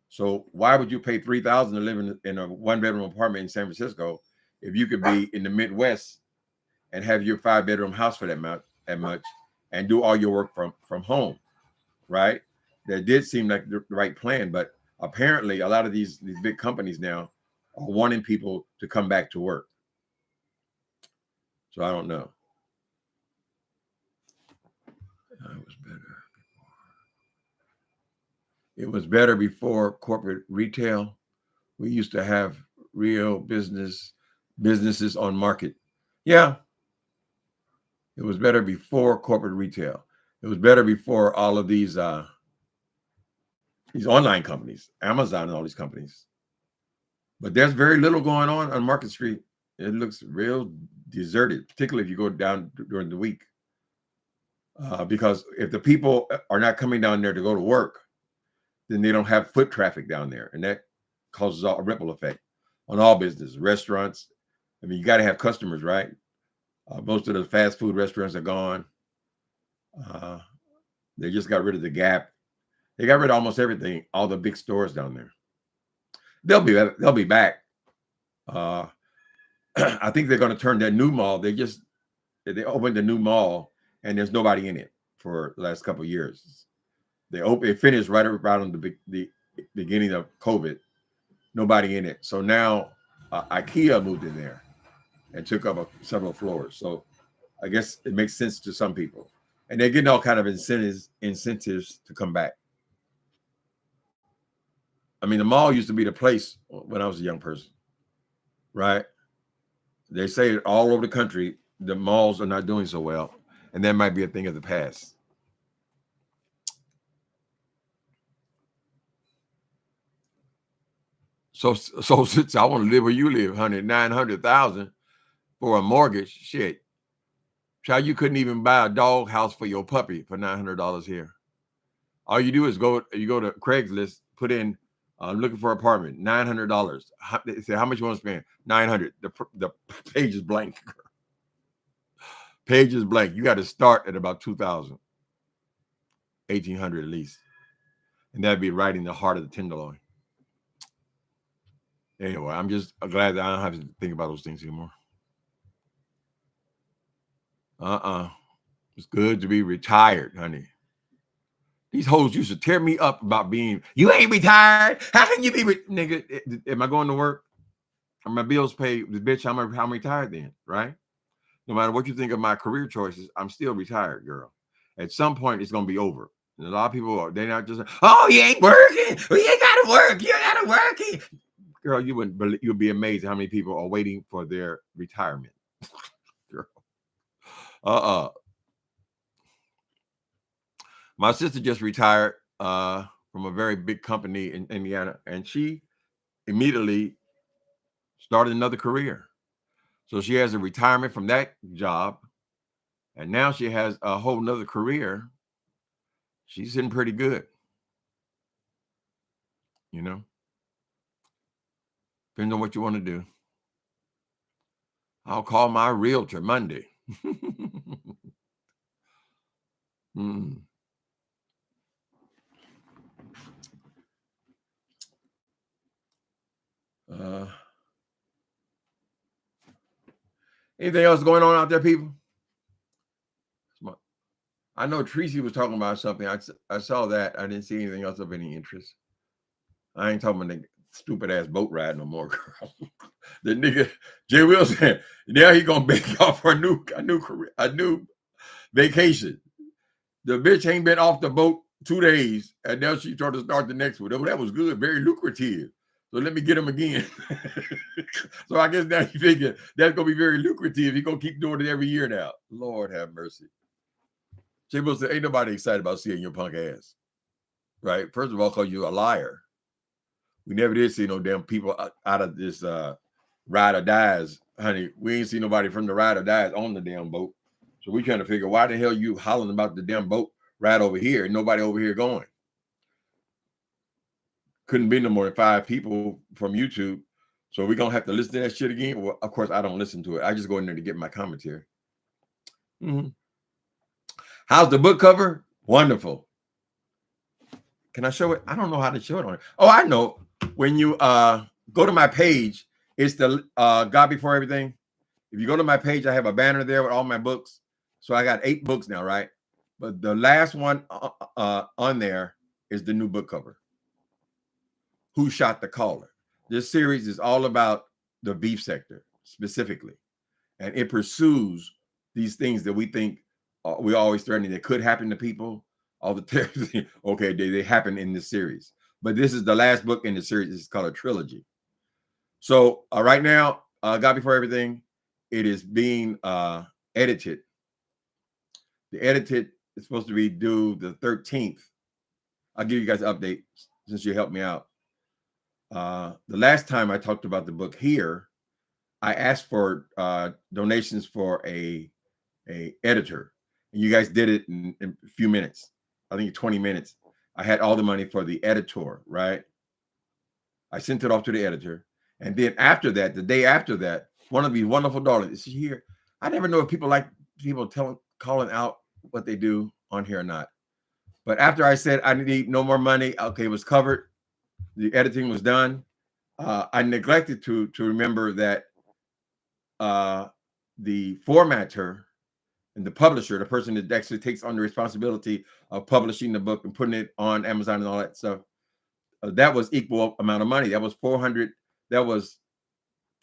So why would you pay $3,000 to live in a one-bedroom apartment in San Francisco if you could be in the Midwest and have your 5-bedroom house for that much, and do all your work from home, right? That did seem like the right plan, but apparently a lot of these big companies now are wanting people to come back to work. So I don't know. It was better before corporate retail. We used to have real businesses on market. Yeah. It was better before corporate retail. It was better before all of these online companies, Amazon and all these companies. But there's very little going on Market Street. It looks real deserted, particularly if you go down during the week. Because if the people are not coming down there to go to work, then they don't have foot traffic down there. And that causes a ripple effect on all business, restaurants. I mean, you got to have customers, right? Most of the fast food restaurants are gone. They just got rid of the Gap. They got rid of almost everything, all the big stores down there. They'll be back. I think they're going to turn that new mall. They opened the new mall, and there's nobody in it for the last couple of years. It finished right around the beginning of COVID. Nobody in it. So now IKEA moved in there and took up several floors. So I guess it makes sense to some people, and they're getting all kind of incentives to come back. I mean, the mall used to be the place when I was a young person, right? They say all over the country, the malls are not doing so well, and that might be a thing of the past. So since I want to live where you live, honey, 900,000 for a mortgage, shit. Child, you couldn't even buy a dog house for your puppy for $900 here. All you do is go to Craigslist, put in looking for an apartment, $900. They say, how much you want to spend? 900. The page is blank. Page is blank. You got to start at about 2,000, 1,800 at least, and that'd be right in the heart of the Tenderloin. Anyway, I'm just glad that I don't have to think about those things anymore. It's good to be retired, honey. These hoes used to tear me up about being, you ain't retired. How can you be, nigga? Am I going to work? Are my bills paid? Bitch, I'm retired then, right? No matter what you think of my career choices, I'm still retired, girl. At some point, it's going to be over. And a lot of people, they're not just, oh, you ain't working. Well, you got to work. You got to work. Girl, you'll be amazed how many people are waiting for their retirement. Girl. My sister just retired from a very big company in Indiana, and she immediately started another career. So she has a retirement from that job, and now she has a whole nother career. She's sitting pretty good, you know. Depends on what you want to do. I'll call my realtor Monday. Anything else going on out there, people? I know Tracy was talking about something. I saw that. I didn't see anything else of any interest. I ain't talking about the stupid ass boat ride no more, girl. The nigga Jay Wilson, now he gonna beg off for a new career, a new vacation. The bitch ain't been off the boat 2 days, and now she tried to start the next one. Oh, that was good, very lucrative. So let me get him again. So I guess now you figure that's gonna be very lucrative. He's gonna keep doing it every year now. Lord have mercy. Jay Wilson, ain't nobody excited about seeing your punk ass, right? First of all, call you a liar. We never did see no damn people out of this ride or dies, honey. We ain't see nobody from the ride or dies on the damn boat. So we trying to figure why the hell you hollering about the damn boat ride over here and nobody over here going. couldn't be no more than 5 people from YouTube. So we're going to have to listen to that shit again. Well, of course, I don't listen to it. I just go in there to get my commentary. How's the book cover? Wonderful. Can I show it? I don't know how to show it on it. Oh, I know. When you go to my page, it's the God Before Everything. If you go to my page, I have a banner there with all my books. So I got 8 books now, right? But the last one on there is the new book cover. Who Shot the Caller? This series is all about the beef sector specifically. And it pursues these things that we think we always threatening that could happen to people. All the terrorists, okay, they happen in this series. But this is the last book in the series. It's called a trilogy. So right now, God Before Everything, it is being edited. The edited is supposed to be due the 13th. I'll give you guys an update since you helped me out. The last time I talked about the book here, I asked for donations for a editor, and you guys did it in a few minutes. I think 20 minutes. I had all the money for the editor, right? I sent it off to the editor, and then after that, the day after that, one of these wonderful darlings is here. I never know if people like people calling out what they do on here or not. But after I said I need no more money, okay, it was covered. The editing was done. I neglected to remember that the formatter and the publisher, the person that actually takes on the responsibility of publishing the book and putting it on Amazon and all that stuff, that was equal amount of money. That was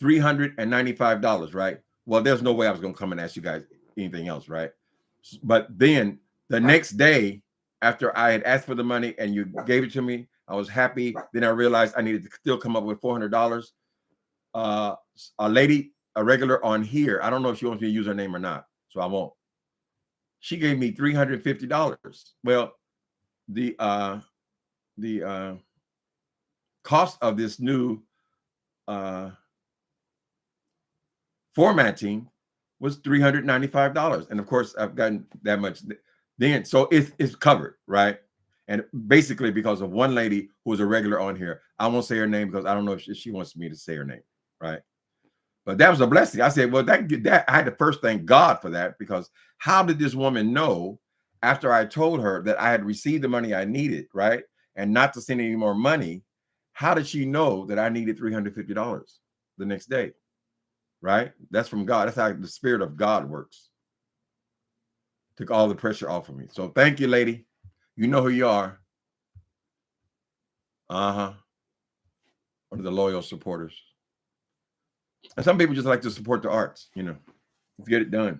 $395, right? Well, there's no way I was going to come and ask you guys anything else, right? But then the next day, after I had asked for the money and you gave it to me, I was happy. Then I realized I needed to still come up with $400. A lady, a regular on here, I don't know if she wants me to use her name or not, so I won't. She gave me $350. Well, the cost of this new formatting was $395, and of course I've gotten that much then, so it's covered, right? And basically because of one lady who was a regular on here, I won't say her name because I don't know if she wants me to say her name, right? But that was a blessing. I said, well, that I had to first thank God for that, because how did this woman know after I told her that I had received the money I needed, right, and not to send any more money? How did she know that I needed $350 the next day? Right? That's from God. That's how the Spirit of God works. Took all the pressure off of me. So thank you, lady. You know who you are. One of the loyal supporters. And some people just like to support the arts, you know, get it done.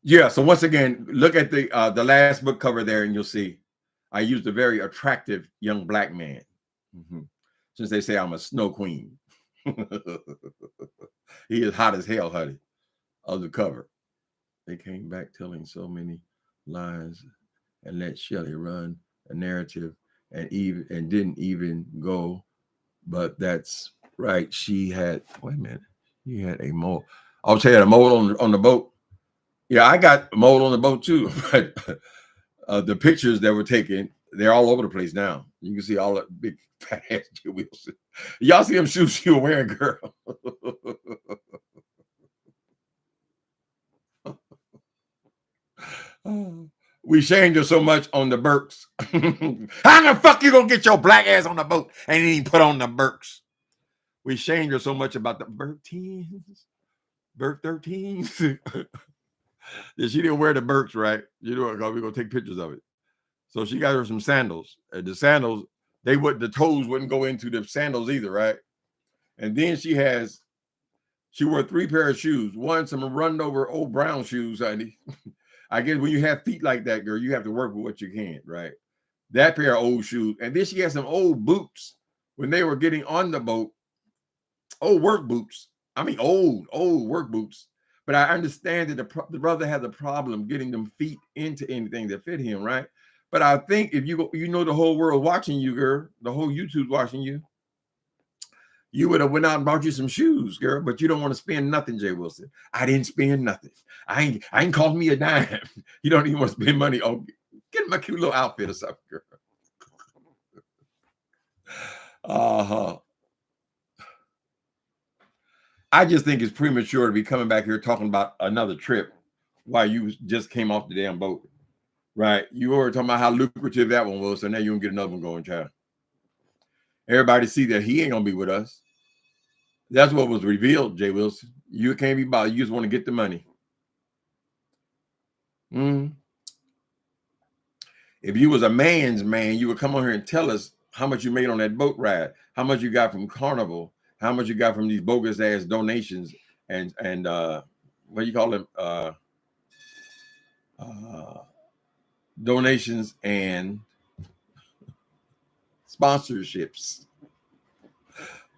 Yeah. So once again, look at the last book cover there, and you'll see I used a very attractive young black man. Since they say I'm a snow queen. He is hot as hell, honey, of the cover. They came back telling so many lies and let Shelley run a narrative and didn't even go. But that's right. She had, wait a minute, she had a mole. I'll tell you, a mole on the boat. Yeah, I got a mole on the boat too. But the pictures that were taken, they're all over the place now. You can see all the big fat ass wheels. Y'all see them shoes she was wearing, girl. We shamed her so much on the Burks. How the fuck you gonna get your black ass on the boat and even put on the Burks? We shamed her so much about the Burke 13s. Yeah, she didn't wear the Burks, right? You know, we're gonna take pictures of it. So she got her some sandals. And the sandals, the toes wouldn't go into the sandals either, right? And then she wore 3 pair of shoes. One, some run over old brown shoes, honey. I guess when you have feet like that, girl, you have to work with what you can, right? That pair of old shoes. And then she had some old boots when they were getting on the boat. Old work boots. I mean, old work boots. But I understand that the brother had a problem getting them feet into anything that fit him, right? But I think if you know the whole world watching you, girl, the whole YouTube watching you, you would have went out and bought you some shoes, girl. But you don't want to spend nothing, Jay Wilson. I didn't spend nothing. I ain't cost me a dime. You don't even want to spend money on get my cute little outfit or something, girl. Uh-huh. I just think it's premature to be coming back here talking about another trip while you just came off the damn boat. Right? You were talking about how lucrative that one was, so now you're gonna get another one going, child. Everybody see that he ain't gonna be with us. That's what was revealed, Jay Wilson. You can't be bothered. You just want to get the money. If you was a man's man, you would come on here and tell us how much you made on that boat ride, how much you got from Carnival, how much you got from these bogus ass donations and what do you call them? Donations and sponsorships.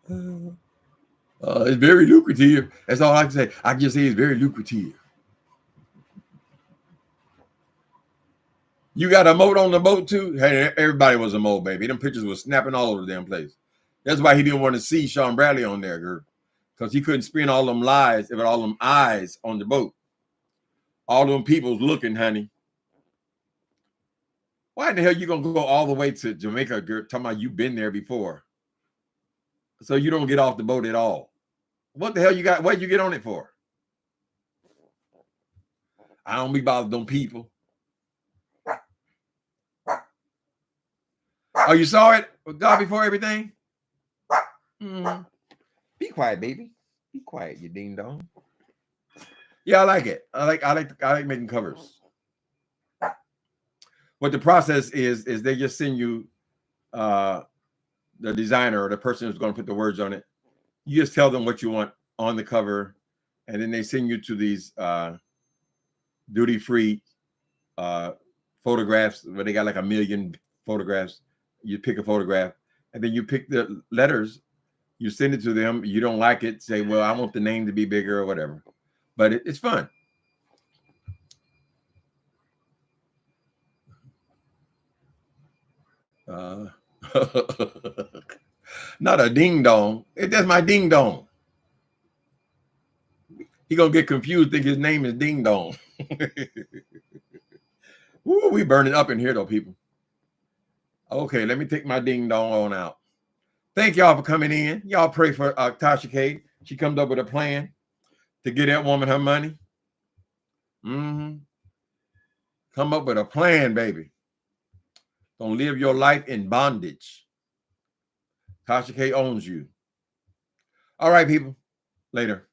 It's very lucrative. That's all I can say. I can just say it's very lucrative. You got a moat on the boat too? Hey, everybody was a moat, baby. Them pictures was snapping all over the damn place. That's why he didn't want to see Sean Bradley on there, girl. Because he couldn't spin all them lies with all them eyes on the boat. All them people's looking, honey. Why in the hell you gonna go all the way to Jamaica, girl, talking about you've been there before? So you don't get off the boat at all. What the hell you got? What you get on it for? I don't be bothered with them people. Oh, you saw it? God before everything? Be quiet, baby. Be quiet, you ding dong. Yeah, I like it. I like making covers. What the process is they just send you the designer or the person who's going to put the words on it. You just tell them what you want on the cover, and then they send you to these duty-free photographs where they got like 1 million photographs. You pick a photograph, and then you pick the letters. You send it to them. You don't like it, say, well, I want the name to be bigger or whatever. But it's fun. Not a ding dong. That's my ding dong. He gonna get confused, think his name is Ding Dong. Ooh, we burning up in here though, people. Okay, let me take my ding dong on out. Thank y'all for coming in. Y'all pray for Tasha K. She comes up with a plan to get that woman her money. Come up with a plan, baby. Don't live your life in bondage. Tasha K owns you. All right, people. Later.